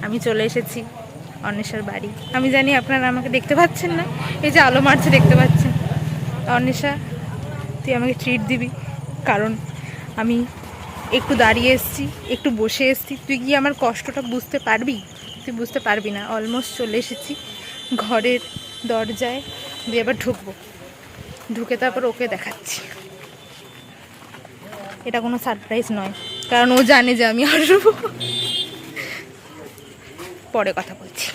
আমি চলে এসেছি অন্বেষার বাড়ি। আমি জানি আপনারা আমাকে দেখতে পাচ্ছেন না, এই যে আলো মারছে দেখতে পাচ্ছেন। অন্বেষা, তুই আমাকে ট্রিট দিবি, কারণ আমি একটু দাঁড়িয়ে এসেছি, একটু বসে এসেছি। তুই কি আমার কষ্টটা বুঝতে পারবি? তুই বুঝতে পারবি না। অলমোস্ট চলে এসেছি ঘরের দরজায়, দিয়ে এবার ঢুকবো, ঢুকে তারপর ওকে দেখাচ্ছি। এটা কোনো সারপ্রাইজ নয়, কারণ ও জানে যে আমি আসবো। পরে কথা বলছি।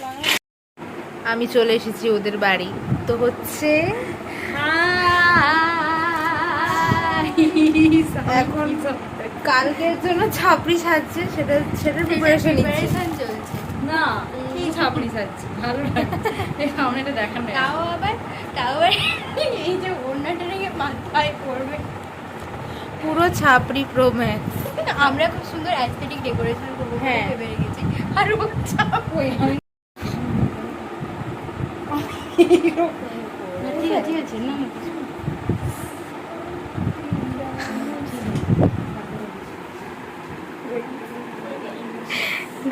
আমি চলে এসেছি ওদের বাড়ি। তো হচ্ছে এখন কালকের জন্য ছাপড়ি সাজছে, সেটার প্রিপারেশন চলছে না। কি ছাপড়ি সাজছে ভালো লাগে, সামনে এটা দেখার না। তাও আবার এই যে ওড়নাটা রেখে মাথায় পড়বে, পুরো ছাপড়ি প্রো ম্যাক্স। আমরা খুব সুন্দর অ্যাস্থেটিক ডেকোরেশন করবো হ্যাঁ। ভেবে রেখেছি। আর ও ছাপড়ি ঠিক আছে ঠিক আছে না।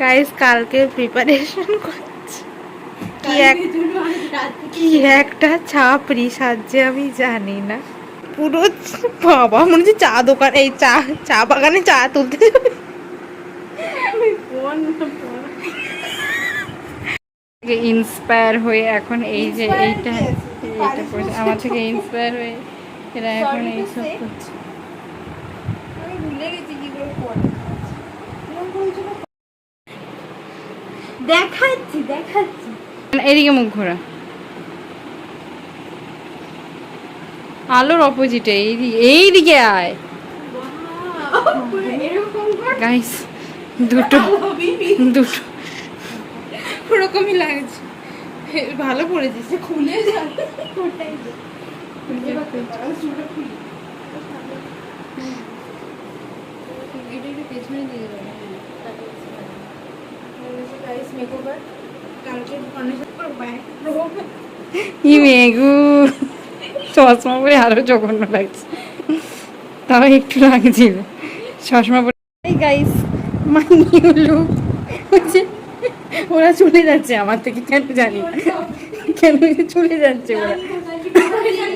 গাইস কালকে প্রিপারেশন করছি, কি একটা ছাপড়ি সাজছে আমি জানি না। পুরো বাবা মনে হচ্ছে চা দোকান, এই চা বাগানে চা তুলতে যাবে। ইন্সপায়ার হয়ে এখন এই যে এইটা আমার থেকে ইন্সপায়ার হয়ে এরা এখন এইসব করছে। আমি ভুলে গেছি কি করে করে দেখাচ্ছি। এদিকে মুখ ঘোরা, আলোর অপোজিটে এইদিকে আয় গাইস। দুটো ওরকমই লাগছে। ভালো পড়েছিস, খুলে যাবে। চশমা পরে আরো জঘন্য লাগছে, তাও একটু লাগছিল চশমা পরে। গাইস মাই নিউ লুক হচ্ছে, ওরা চলে যাচ্ছে আমার থেকে, কেন জানি না কেন চলে যাচ্ছে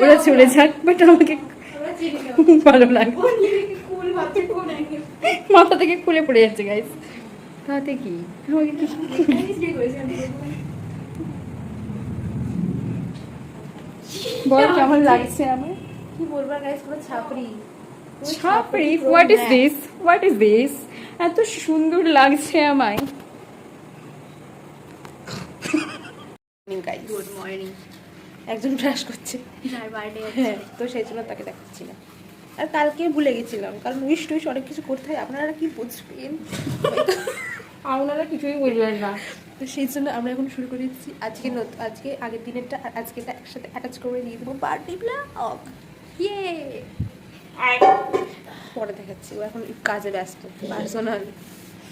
ওরা চলে যাক, বাট আমাকে ভালো লাগে। মাথা থেকে খুলে পড়ে যাচ্ছে গাইস। তাতে কি বল কেমন লাগছে আমার? কি বলবো গাইস, পুরো ছাপড়ি। ছাপড়ি? What is this? এত সুন্দর লাগছে আমায়। Good morning. একজন ব্রাশ করছে, হ্যাঁ, তো সেই জন্য তাকে দেখাচ্ছিলাম। আর কালকে ভুলে গেছিলাম, কারণ উইশ টুইশ অনেক কিছু করতে হয়, আপনারা কি বুঝবেন? আপনারা কিছুই বুঝবেন না। তো সেই জন্য আমরা এখন শুরু করে দিচ্ছি আজকে আগের দিনেরটা আর আজকেরটা একসাথে অ্যাটাচ করে দিয়ে দেবো বার্থডে ব্লগ। ইয়ে, পরে দেখাচ্ছি। ও এখন কাজে ব্যস্ত, পার্সোনাল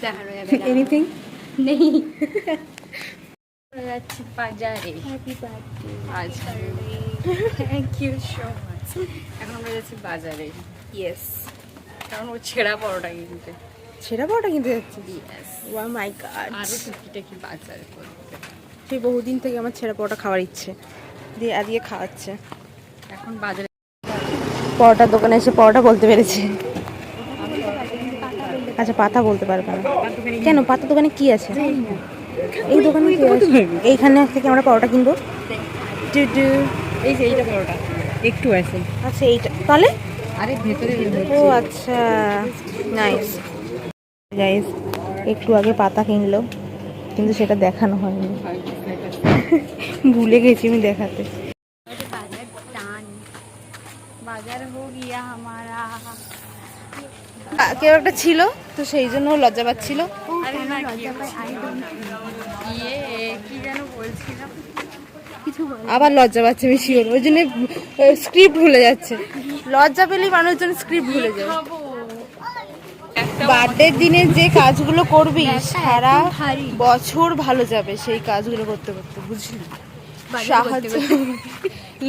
দেখানো যাবে এনিথিং নেই। যাচ্ছি বাজারে। Happy birthday. Thank you so much. এখন আমরা যাচ্ছি বাজারে। ইয়েস, কারণ ও ছেঁড়া পরোটা কিনতে। ছেঁড়া পাওয়াটা কিনতে যাচ্ছি। ইয়েস, ও মাই গড। আরও টুকিটাকি বাজার করতে। সেই বহুদিন থেকে আমার ছেঁড়া পাওয়াটা খাওয়ার ইচ্ছে, দিয়ে আজকে খাওয়াচ্ছে। এখন বাজারে পরোটার দোকানে এসে পরোটা বলতে পেরেছে। আচ্ছা, পাতা বলতে পারবে না কেন? পাতা দোকানে কি আছে? এই দোকানে কি আছে? এইখানে থেকে আমরা পরোটা কিনবো। এই যে এইটা পরোটা একটু আছে। আচ্ছা, এইটা তাহলে? আরে ভেতরে ও আচ্ছা, নাইস। গাইস একটু আগে পাতা কিনলো, কিন্তু সেটা দেখানো হয়নি, ভুলে গেছি আমি দেখাতে। বাজার হো গিয়া হামারা। কেউ একটা ছিল, তো সেই জন্য লজ্জা পাচ্ছিল। আরে না, কি যেন বলছিলাম, আবার লজ্জা পাচ্ছে, আমি শিওর। ওই জন্য স্ক্রিপ্ট ভুলে যাচ্ছে। লজ্জা পেলেই মানুষজন স্ক্রিপ্ট ভুলে যায়। বার্থডের দিনে যে কাজগুলো করবি সারা বছর ভালো যাবে, সেই কাজগুলো করতে করতে, বুঝলি? সাহায্য,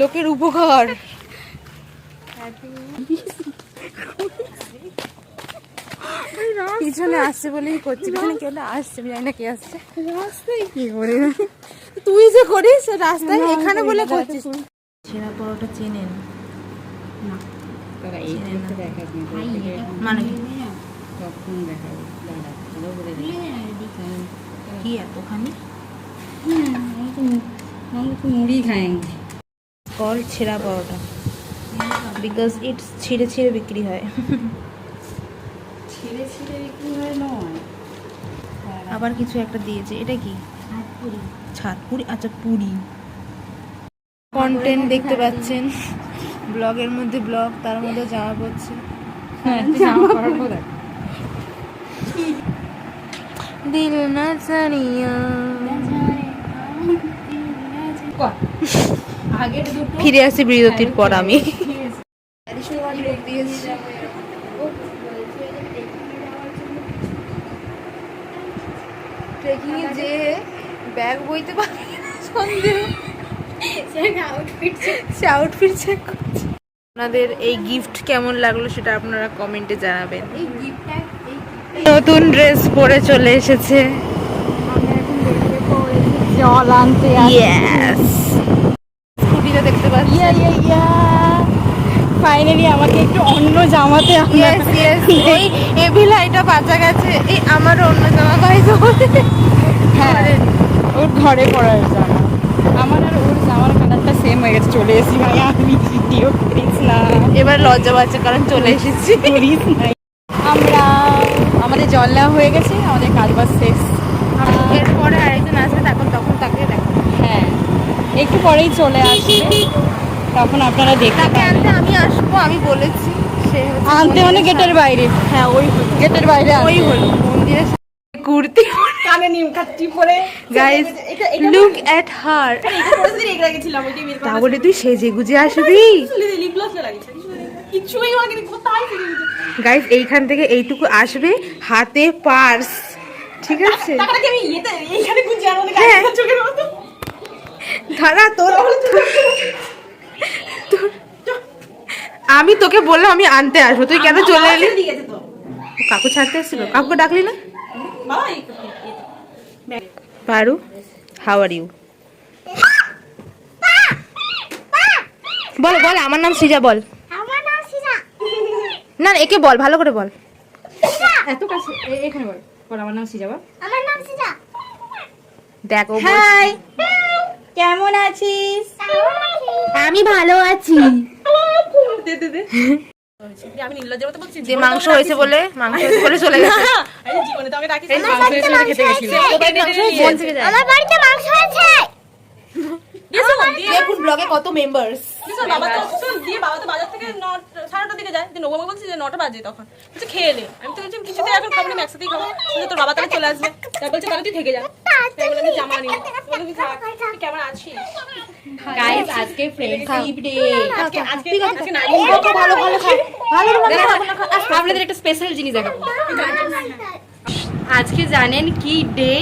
লোকের উপকার। পিছনে আসছে বলেই করছি, পিছনে কেউ না আসছে, আমি জানি না কে আসছে। রাস্তায় কি করে তুই যে করিস রাস্তায়, এখানে বলে করছিস। ছেঁড়া পরোটা চেনেন তোরা এই তো দেখাবি মানে কি? তখন দেখাবো দাঁড়া ভালো করে কি এতখানি हम तो मुड़ी खाएंगे কল ছেঁড়া পরোটা, বিকজ ইটস ছিঁড়ে ছিঁড়ে বিক্রি হয়। ছিঁড়ে ছিঁড়ে বিক্রি হয় নয় আবার কিছু একটা দিয়েছে, এটা কি? ছাদ পুরি, আচ্ছা পুরি। কন্টেন্ট দেখতে পাচ্ছেন, ব্লগের মধ্যে ব্লগ, তার মধ্যে জামা পড়ছে। হ্যাঁ জামা পরাবো দেখ দিল না জানিয়া। আগের দুটো ফিরে আসি বিরতির পর আমি। ট্রেকিং এ যে ব্যাগ বইতে পারি না, সন্দেহ। সে আউটফিট চেক করছে। আপনাদের এই গিফট কেমন লাগলো সেটা আপনারা কমেন্টে জানাবেন। নতুন ড্রেস পরে চলে এসেছে। জল আনতে ইয়েস, স্কুটিটা দেখতে পাচ্ছি। ফাইনালি আমাকে একটু অন্য জামাতে ইয়েস ইয়েস, এই এভিলাইটা বাঁচা গেছে। এই আমারও অন্য জামা পাইছে। হ্যাঁ ওর ঘরে পড়ার জামা আমার আর ওর জামার কালারটা সেম হয়ে গেছে চলে এসেছি ভাই আমি ভিডিও করিস না এবার লজ্জা পাচ্ছে কারণ চলে এসেছি। করিস নাই আমরা আমাদের জল নেওয়া হয়ে গেছে আমাদের কাজ বাজ শেষ এরপরে আরেকজন আসবে, তখন তাকে দেখো। হ্যাঁ একটু পরেই চলে আসবে তখন আপনারা দেখতে তাকে পাবেন আনতে আমি আসবো, আমি বলেছি। সে হচ্ছে আনতে মানে মন্দিরের গেটের বাইরে হ্যাঁ ওই গেটের বাইরে ওই হলো মন্দিরের কুর্তি। কানে নিম কাটটি পরে গাইস লুক এট হার। তাহলে তুই সেজে গুজে আসবি। গাইস এইখান থেকে এইটুকু আসবে, হাতে পার্স, ঠিক আছে? হ্যাঁ। ধারা তোর আমি তোকে বললাম আমি আনতে আসবো, তুই কেন চলে এলি? কাকু ছাড়তে এসেছিল, কাকুকে ডাকলি না? পারু, হাউ আর ইউ? বল বল, আমার নাম সৃজা, বল। না একে বল, ভালো করে বল। এত কাছে এখানে বল বল আমার নাম সিজাবা দেখ ও হাই কেমন আছিস আমি ভালো আছি। যে মাংস হয়েছে বলে চলে গেছে। আমার বাড়িতে মাংস হয়েছে। দেখুন ব্লগে কত মেম্বারস। বাবা তো বাজার থেকে 9:30টার দিকে যায়, নবমা বলছি যে 9টা বাজে, তখন বলছে খেয়ে নে। আমি তো বলছি কিছুতে এখন খাবো না, একসাথেই খাবো। বলছে তোর বাবা তাহলে চলে আসবে, তারপর বলছে তাহলে তুই থেকে যা। তাই বলে আমি জামা নিই, তুই থাক, তুই কেমন আছিস? গাইস আজকে ফ্রেন্ডশিপ ডে আজকে ভালো ভালো খাও, ভালো আপনাদের একটা স্পেশাল জিনিস দেখাবো আজকে জানেন কি ডে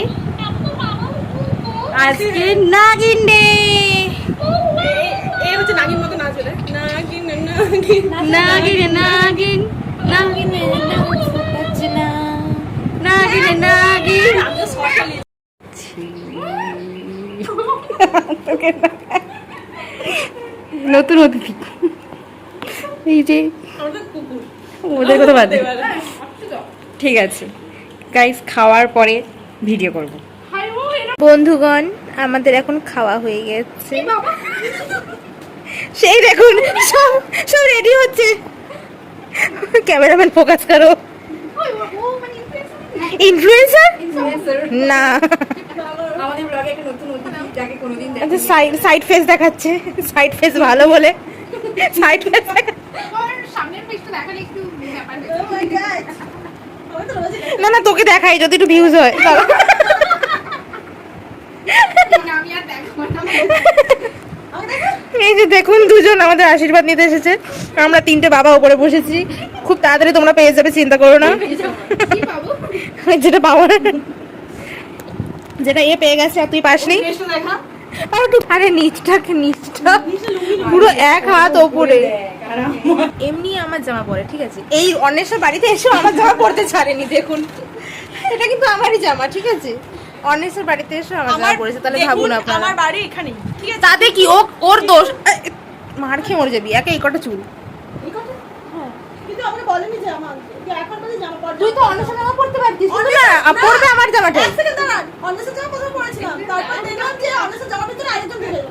আজকে নাগিন ডে এই হচ্ছে নাগিন মতো নাচ বলে, নাগিন নাগিন নাগিন নাগিন নাগিন নাগিন নাগিন আমিও শর্টটা নিয়ে নতুন অতিথি এই যে আমাদের কুকুর ওদের কথা বাদ দে। ঠিক আছে গাইস খাওয়ার পরে ভিডিও করব বন্ধুগণ আমাদের এখন খাওয়া হয়ে গেছে। সেই দেখুন সব সব রেডি হচ্ছে। ক্যামেরাম্যান ফোকাস করো। ইনফ্লুয়েন্সার না, আমাদের ব্লগে একটা নতুন অতিথি যাকে কোনোদিন আচ্ছা সাইড ফেস দেখাচ্ছে, সাইড ফেস ভালো বলে সাইড ফেস না না তোকে দেখাই যদি একটু ভিউজ হয়। এই যে দেখুন দুজন আমাদের আশীর্বাদ নিতে এসেছে, আমরা 3টে বাবা উপরে বসেছি। খুব তাড়াতাড়ি তোমরা পেয়ে যাবে, চিন্তা করো না। যেটা পাওয়ার, যেটা এ পেয়ে গেছে আর তুই পাসনি। আরে নিচটা পুরো এক হাত ওপরে। এমনি আমার জামা পরে, ঠিক আছে? এই অন্বেষার বাড়িতে এসে আমার জামা পরতে ছাড়েনি, দেখুন। এটা কিন্তু আমারই জামা, ঠিক আছে? অন্বেষার বাড়িতে এসে আমার জামা পরেছে, তাহলে ভাবুন আপনারা। আমার বাড়ি এখানে, ঠিক আছে? তাতে কি ওর দোষ? মার খেয়ে মরে যাবি, একা এই কটা চুল। কিন্তু আমাকে বলেনি যে আমার যে এখন বলে জামা পরতে। তুই তো অন্বেষার জামা পরতে পারতিস না, পরবে আমার জামাটা। এক সেকেন্ড দাঁড়ান, অন্বেষার জামা প্রথমে পরেছিলাম, তারপর দেখলাম যে অন্বেষার জামার ভিতরে আরেকজন ঢুকে গেল।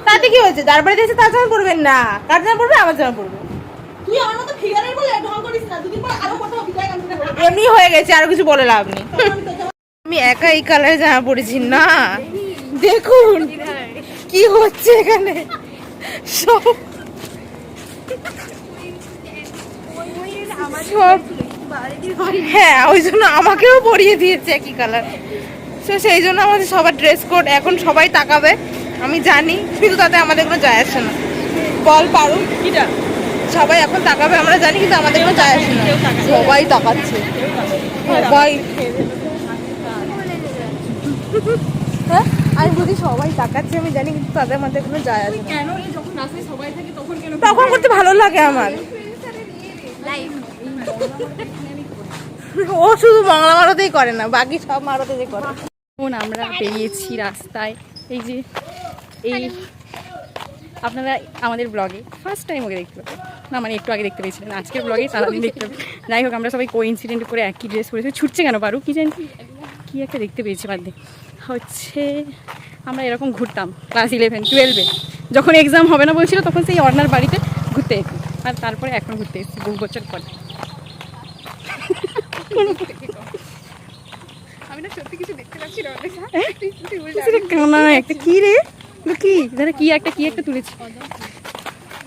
তাতে কি হয়েছে? তার বাড়িতে এসে তার জামা পরবেন না, কার জামা পরবে? আমার জামা পরবে। তুই আমার মতো ফিগারের বলে ঢং করিস না, দুদিন পর আরো কত ফিগার কাজ করবে। এমনি হয়ে গেছে, আর কিছু বলে লাভ নেই। আমি একা এই কালারে জামা পরেছি না, দেখুন কি হচ্ছে এখানে সব সব। হ্যাঁ, ওই জন্য আমাকেও পরিয়ে দিয়েছে একই কালার। তো সেই জন্য আমাদের সবার ড্রেস কোড, এখন সবাই তাকাবে আমি জানি, কিন্তু তাতে আমাদের কোনো যায় আসে না। বল পারু কিটা সবাই এখন তাকাবে আমরা জানি, কিন্তু আমাদের কোনো যায় আসে না। সবাই তাকাচ্ছে, সবাই। হ্যাঁ, আমি বুঝি সবাই তাকাচ্ছে আমি জানি, কিন্তু তাদের মধ্যে কোনো যায় আসে না। কেন যখন নাচে সবাই থাকে তখন কেন তখন করতে ভালো লাগে আমার। ও শুধু বাংলা মারতেই করে না, বাকি সব মারতে যে করে। এখন আমরা বেরিয়েছি রাস্তায়। এই যে এই আপনারা আমাদের ব্লগে ফার্স্ট টাইম ওকে দেখতে পাবেন না, মানে একটু আগে দেখতে পেয়েছিলেন, আজকের ব্লগে সারাদিন দেখতে পাবেন। যাই হোক, আমরা সবাই কোইন্সিডেন্ট করে একই ড্রেস পরেছি। ছুটছে কেন পারু কি জানি, কী একটা দেখতে পেয়েছি বাদ দিয়ে। হচ্ছে আমরা এরকম ঘুরতাম ক্লাস 11-12-এ, যখন এক্সাম হবে না বলছিল তখন সেই অর্ণার বাড়িতে ঘুরতে এসেছি, আর তারপরে এখন ঘুরতে এসেছি 2 বছর পরে। আমি না সত্যি কিছু দেখতে পাচ্ছি না। কানা একটা কি রে, কি দাদা কি একটা তুলেছি,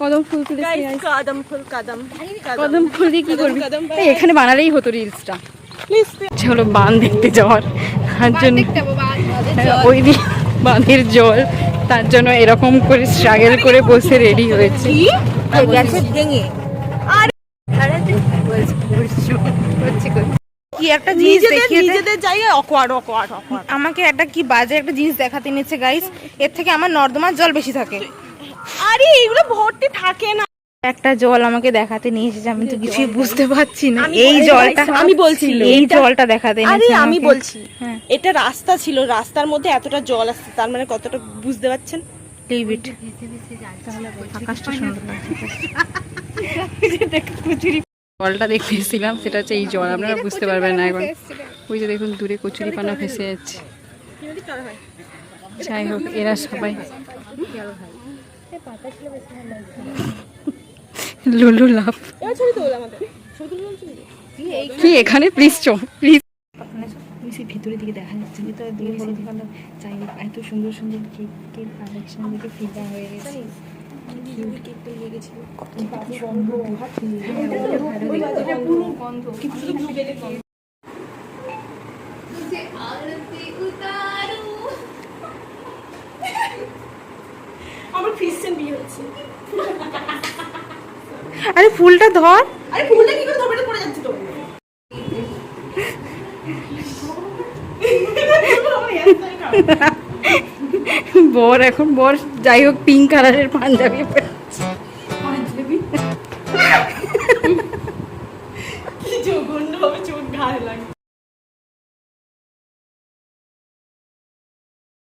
কদম ফুল তুলেছি। কদম ফুল কদম ফুল দিয়ে কি করবি? কদম এই এখানে বানালেই হতো রিলসটা। হলো বাঁধ দেখতে যাওয়ার, তার জন্য ওই দিন বাঁধের জল, তার জন্য এরকম করে স্ট্রাগল করে বসে রেডি হয়েছে। কি একটা জিনিস দেখিয়ে দে। নিজেদের জায়গায় অকওয়ার্ড আমাকে একটা কি বাজে একটা জিনিস দেখাতে নিচ্ছে গাইস, এর থেকে আমার নর্দমার জল বেশি থাকে। আরে এগুলো ভর্তি থাকে না। একটা জল আমাকে দেখাতে নিয়ে এসেছে, আমি তো কিছুই বুঝতে পারছি না। এই জলটা আমি বলছি, এই জলটা দেখাতে আরে নিয়েছে আমি আমাকে। বলছি হ্যাঁ। এটা রাস্তা ছিল, রাস্তার মধ্যে এতটা জল আসছে, তার মানে কতটা বুঝতে পারছেন? Leave it. আকাশটা সুন্দর লাগছে। জলটা দেখতে এসেছিলাম, সেটা হচ্ছে এই জল, আপনারা বুঝতে পারবেন না এখন। ওই যে দেখুন দূরে কচুরি পানা ভেসে যাচ্ছে। যাই হোক, এরা সবাই লুলু লাভ কি এখানে, প্লিজ চো প্লিজ। ভিতরের দিকে দেখা যাচ্ছে, ভিতরের দিকে চাই এত সুন্দর সুন্দর কেকের কালেকশন দেখে ফিদা হয়ে গেছে। কেকটা নিয়ে গেছিল আমার ক্রিশ্চিয়ান বিয়ে হচ্ছে। আরে ফুলটা ধর। আরে ফুলটা কি করে ধরবে, এটা পড়ে যাচ্ছে তো। বর যাই হোক পিঙ্ক কালারের পাঞ্জাবি পরেছে। কি জঘন্য ভাবে চোখ ঘাড়ে লাগে।